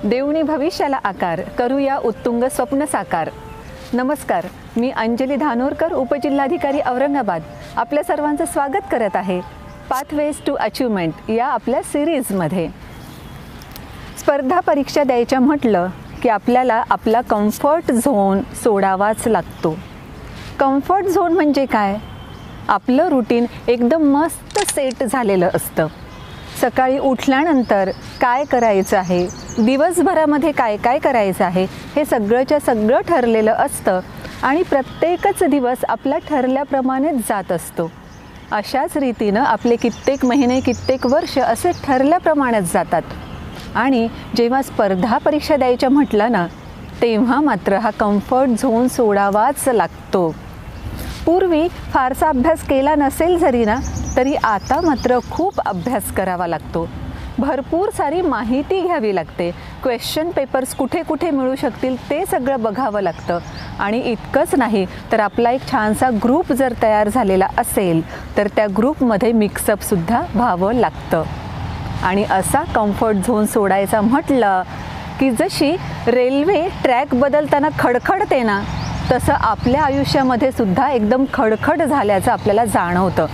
देऊनी भविष्याला आकार, करूया उत्तुंग स्वप्न साकार. नमस्कार, मी अंजली धानोरकर, उपजिल्हाधिकारी औरंगाबाद, आपल्या सर्वांचं स्वागत करत आहे पाथवेज टू अचिव्हमेंट या आपल्या सिरीजमध्ये. स्पर्धा परीक्षा द्यायच्या म्हटलं की आपल्याला आपला कम्फर्ट झोन सोडावाच लागतो. कम्फर्ट झोन म्हणजे काय? आपलं रुटीन एकदम मस्त सेट झालेलं असतं. सकाळी उठल्यानंतर काय करायचं आहे, दिवसभरामध्ये काय काय करायचं आहे, हे सगळंच्या सगळं ठरलेलं असतं आणि प्रत्येकच दिवस आपला ठरल्याप्रमाणेच जात असतो. अशाच रीतीनं आपले कित्येक महिने, कित्येक वर्ष असे ठरल्याप्रमाणेच जातात. आणि जेव्हा स्पर्धा परीक्षा द्यायच्या म्हटलं ना, तेव्हा मात्र हा कम्फर्ट झोन सोडावाच लागतो. पूर्वी फारसा अभ्यास केला नसेल जरी ना, तरी आता मात्र खूप अभ्यास करावा लागतो. भरपूर सारी माहिती घ्यावी लागते. क्वेश्चन पेपर्स कुठे कुठे मिळू शकतील ते सगळं बघावं लागतं. आणि इतकंच नाही तर आपला एक छानसा ग्रुप जर तयार झालेला असेल तर त्या ग्रुपमध्ये मिक्सअपसुद्धा व्हावं लागतं. आणि असा कम्फर्ट झोन सोडायचा म्हटलं की जशी रेल्वे ट्रॅक बदलताना खडखडते ना, तसं आपल्या आयुष्यामध्ये सुद्धा एकदम खडखड झाल्याचं आपल्याला जाणवतं.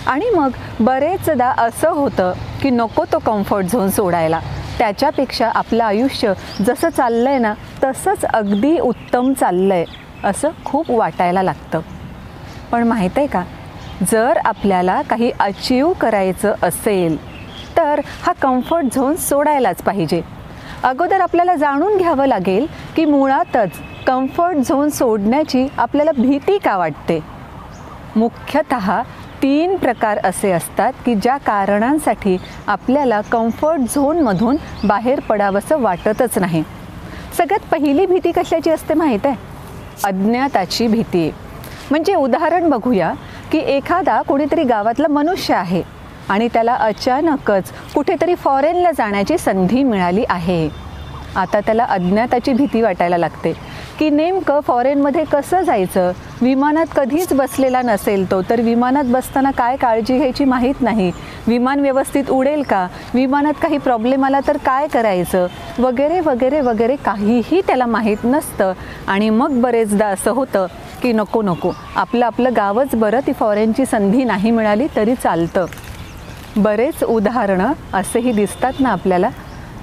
आणि मग बरेचदा असं होतं की नको तो कम्फर्ट झोन सोडायला. त्याच्यापेक्षा आपलं आयुष्य जसं चाललं आहे ना, तसंच अगदी उत्तम चाललं आहे असं खूप वाटायला लागतं. पण माहीत आहे का, जर आपल्याला काही अचीव करायचं असेल तर हा कम्फर्ट झोन सोडायलाच पाहिजे. अगोदर आपल्याला जाणून घ्यावं लागेल की मुळातच कम्फर्ट झोन सोडण्याची आपल्याला भीती का वाटते. मुख्यतः 3 प्रकार असे असतात की ज्या कारणांसाठी आपल्याला कम्फर्ट झोनमधून बाहेर पडावंसं वाटतच नाही. सगळ्यात पहिली भीती कशाची असते माहीत आहे? अज्ञाताची भीती. म्हणजे उदाहरण बघूया की एखादा कोणीतरी गावातला मनुष्य आहे आणि त्याला अचानकच कुठेतरी फॉरेनला जाण्याची संधी मिळाली आहे. आता त्याला अज्ञाताची भीती वाटायला लागते की नेमकं फॉरेनमध्ये कसं जायचं. विमानात कधीच बसलेला नसेल तो, तर विमानात बसताना काय काळजी घ्यायची माहीत नाही. विमान व्यवस्थित उडेल का, विमानात काही प्रॉब्लेम आला तर काय करायचं, वगैरे वगैरे वगैरे काहीही त्याला माहीत नसतं. आणि मग बरेचदा असं होतं की नको नको, आपलं गावच बरं, ती फॉरेनची संधी नाही मिळाली तरी चालतं. बरेच उदाहरणं असेही दिसतात ना आपल्याला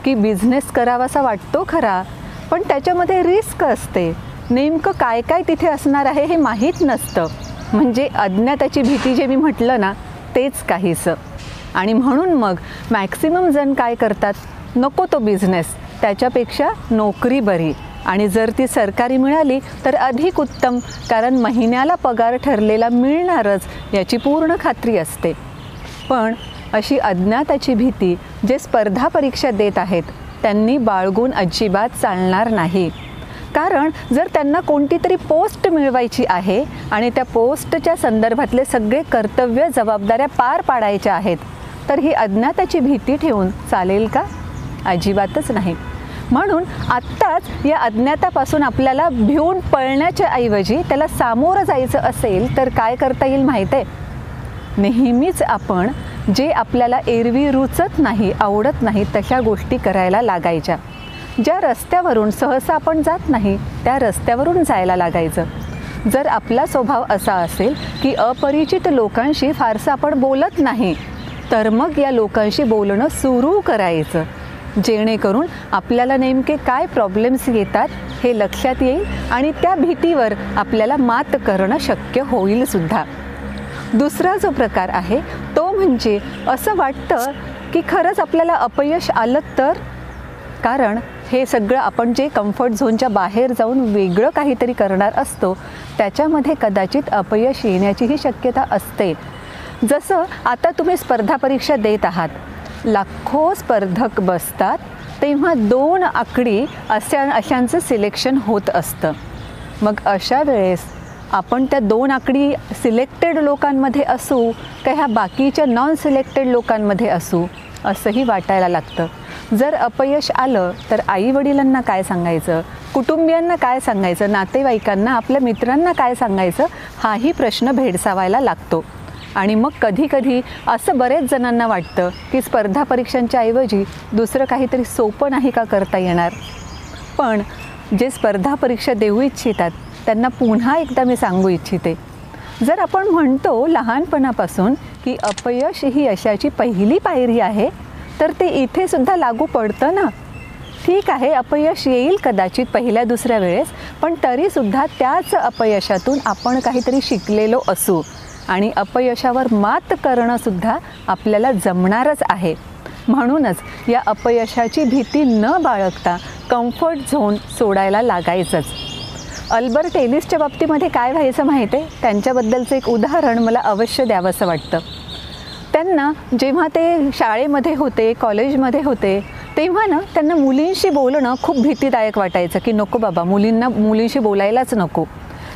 की बिझनेस करावासा वाटतो खरा, पण त्याच्यामध्ये रिस्क असते. नेमकं काय काय तिथे असणार आहे हे माहीत नसतं. म्हणजे अज्ञाताची भीती जे मी म्हटलं ना, तेच काहीसं. आणि म्हणून मग मॅक्सिमम जण काय करतात, नको तो बिझनेस, त्याच्यापेक्षा नोकरी बरी. आणि जर ती सरकारी मिळाली तर अधिक उत्तम, कारण महिन्याला पगार ठरलेला मिळणारच याची पूर्ण खात्री असते. पण अशी अज्ञाताची भीती जे स्पर्धा परीक्षा देत आहेत त्यांनी बाळगून अजिबात चालणार नाही. कारण जर त्यांना कोणती तरी पोस्ट मिळवायची आहे आणि त्या पोस्टच्या संदर्भातले सगळे कर्तव्य, जबाबदाऱ्या पार पाडायच्या आहेत, तर ही अज्ञाताची भीती ठेवून चालेल का? अजिबातच नाही. म्हणून आत्ताच या अज्ञातापासून आपल्याला भिवून पळण्याच्या ऐवजी त्याला सामोरं जायचं असेल तर काय करता येईल माहीत आहे? नेहमीच आपण जे आपल्याला एरवी रुचत नाही, आवडत नाही, तशा गोष्टी करायला लागायच्या. ज्या रस्त्यावरून सहसा आपण जात नाही त्या रस्त्यावरून जायला लागायचं. जर आपला स्वभाव असा असेल की अपरिचित लोकांशी फारसं आपण बोलत नाही, तर मग या लोकांशी बोलणं सुरू करायचं, जेणेकरून आपल्याला नेमके काय प्रॉब्लेम्स येतात हे लक्षात येईल आणि त्या भीतीवर आपल्याला मात करणं शक्य होईल सुद्धा. दुसरा जो प्रकार आहे तो म्हणजे असं वाटतं की खरंच आपल्याला अपयश आलं तर. कारण हे सगळं आपण जे कम्फर्ट झोनच्या बाहेर जाऊन वेगळं काहीतरी करणार असतो त्याच्यामध्ये कदाचित अपयश येण्याचीही शक्यता असते. जसं आता तुम्ही स्पर्धा परीक्षा देत आहात, लाखो स्पर्धक बसतात, तेव्हा 2 आकडी अशांचं सिलेक्शन होत असतं. मग अशा वेळेस आपण त्या 2 आकडी सिलेक्टेड लोकांमध्ये असू का ह्या बाकीच्या नॉन सिलेक्टेड लोकांमध्ये असू असंही वाटायला लागतं. जर अपयश आलं तर आईवडिलांना काय सांगायचं, कुटुंबियांना काय सांगायचं, नातेवाईकांना, आपल्या मित्रांना काय सांगायचं, हाही प्रश्न भेडसावायला लागतो. आणि मग कधी असं बरेच जणांना वाटतं की स्पर्धा परीक्षांच्या ऐवजी दुसरं काहीतरी सोपं नाही का करता येणार. पण जे स्पर्धा परीक्षा देऊ इच्छितात त्यांना पुन्हा एकदा मी सांगू इच्छिते, जर आपण म्हणतो लहानपणापासून की अपयश ही यशाची पहिली पायरी आहे, तर ते इथे सुद्धा लागू पडतं ना. ठीक आहे, अपयश येईल कदाचित पहिल्या दुसऱ्या वेळेस, पण तरीसुद्धा त्याच अपयशातून आपण काहीतरी शिकलेलो असू आणि अपयशावर मात करणंसुद्धा आपल्याला जमणारच आहे. म्हणूनच या अपयशाची भीती न बाळगता कम्फर्ट झोन सोडायला लागायचंच. अल्बर्ट एलिसच्या बाबतीमध्ये काय व्हायचं माहिती आहे, त्यांच्याबद्दलचं एक उदाहरण मला अवश्य द्यावंसं वाटतं. त्यांना जेव्हा ते शाळेमध्ये होते, कॉलेजमध्ये होते, तेव्हा ना त्यांना मुलींशी बोलणं खूप भीतीदायक वाटायचं की नको बाबा, मुलींशी बोलायलाच नको.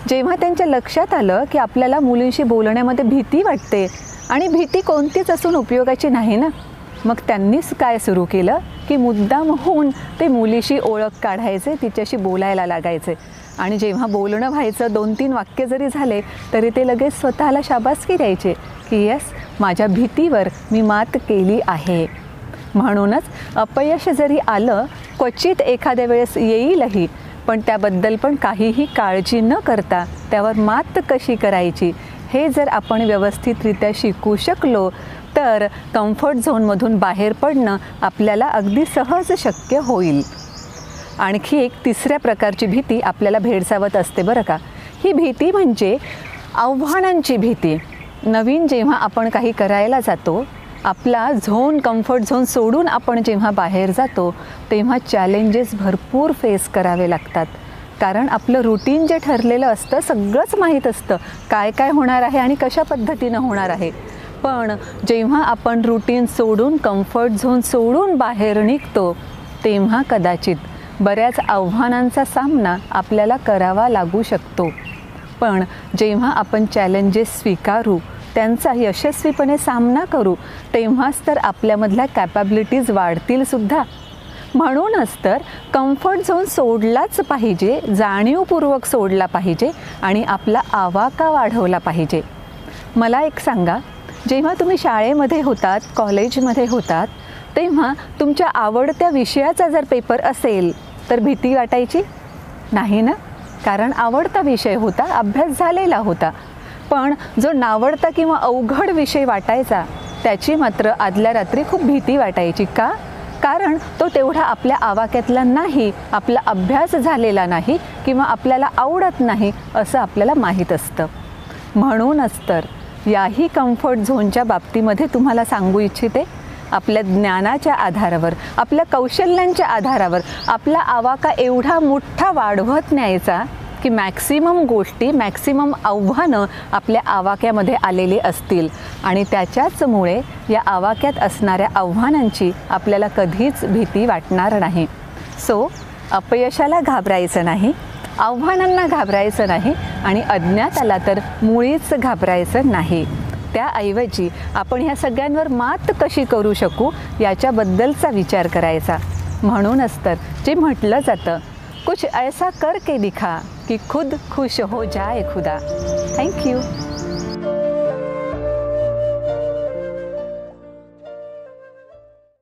जेव्हा त्यांच्या लक्षात आलं की आपल्याला मुलींशी बोलण्यामध्ये भीती वाटते आणि भीती कोणतीच असून उपयोगाची नाही ना, मग त्यांनीच काय सुरू केलं की मुद्दाम होऊन ते मुलीशी ओळख काढायचे, तिच्याशी बोलायला लागायचे. आणि जेव्हा बोलणं व्हायचं, 2-3 वाक्य जरी झाले तरी ते लगेच स्वतःला शाबासकी द्यायचे की येस, माझ्या भीतीवर मी मात केली आहे. म्हणूनच अपयश जरी आलं, क्वचित एखाद्या वेळेस येईलही, पण त्याबद्दल पण काहीही काळजी न करता त्यावर मात कशी करायची हे जर आपण व्यवस्थितरित्या शिकू शकलो तर कम्फर्ट झोनमधून बाहेर पडणं आपल्याला अगदी सहज शक्य होईल. आणखी एक तिसऱ्या प्रकारची भीती आपल्याला भेडसावत असते बरं का. ही भीती म्हणजे आव्हानांची भीती. नवीन जेव्हा आपण काही करायला जातो, आपला कम्फर्ट झोन सोडून आपण जेव्हा बाहेर जातो तेव्हा चॅलेंजेस भरपूर फेस करावे लागतात. कारण आपलं रुटीन जे ठरलेलं असतं, सगळंच माहीत असतं काय काय होणार आहे आणि कशा पद्धतीनं होणार आहे. पण जेव्हा आपण रुटीन सोडून, कम्फर्ट झोन सोडून बाहेर निघतो तेव्हा कदाचित बऱ्याच आव्हानांचा सामना आपल्याला करावा लागू शकतो. पण जेव्हा आपण चॅलेंजेस स्वीकारू, त्यांचा यशस्वीपणे सामना करू, तेव्हाच तर आपल्यामधल्या कॅपॅबिलिटीज वाढतील सुद्धा. म्हणूनच तर कम्फर्ट झोन सोडलाच पाहिजे, जाणीवपूर्वक सोडला पाहिजे आणि आपला आवाका वाढवला पाहिजे. मला एक सांगा, जेव्हा तुम्ही शाळेमध्ये होतात, कॉलेजमध्ये होतात, तेव्हा तुमच्या आवडत्या विषयाचा जर पेपर असेल तर भीती वाटायची नाही ना, कारण आवडता विषय होता, अभ्यास झालेला होता. पण जो नावडता किंवा अवघड विषय वाटायचा त्याची मात्र आदल्या रात्री खूप भीती वाटायची. का? कारण तो तेवढा आपल्या आवाक्यातला नाही, आपला अभ्यास झालेला नाही किंवा आपल्याला आवडत नाही असं आपल्याला माहीत असतं. म्हणूनच तर याही कम्फर्ट झोनच्या बाबतीमध्ये तुम्हाला सांगू इच्छिते, आपल्या ज्ञानाच्या आधारावर, आपल्या कौशल्यांच्या आधारावर आपला आवाका एवढा मोठा वाढवत न्यायचा की मॅक्सिमम गोष्टी, मॅक्सिमम आव्हानं आपल्या आवाक्यामध्ये आलेली असतील आणि त्याच्याचमुळे या आवाक्यात असणाऱ्या आव्हानांची आपल्याला कधीच भीती वाटणार नाही. सो अपयशाला घाबरायचं नाही, आव्हानांना घाबरायचं नाही आणि अज्ञाताला तर मुळीच घाबरायचं नाही. त्याऐवजी आपण ह्या सगळ्यांवर मात कशी करू शकू याच्याबद्दलचा विचार करायचा. म्हणूनच तर जे म्हटलं जातं, कुछ ऐसा करके दिखा कि खुद खुश हो जाए खुदा. थँक्यू.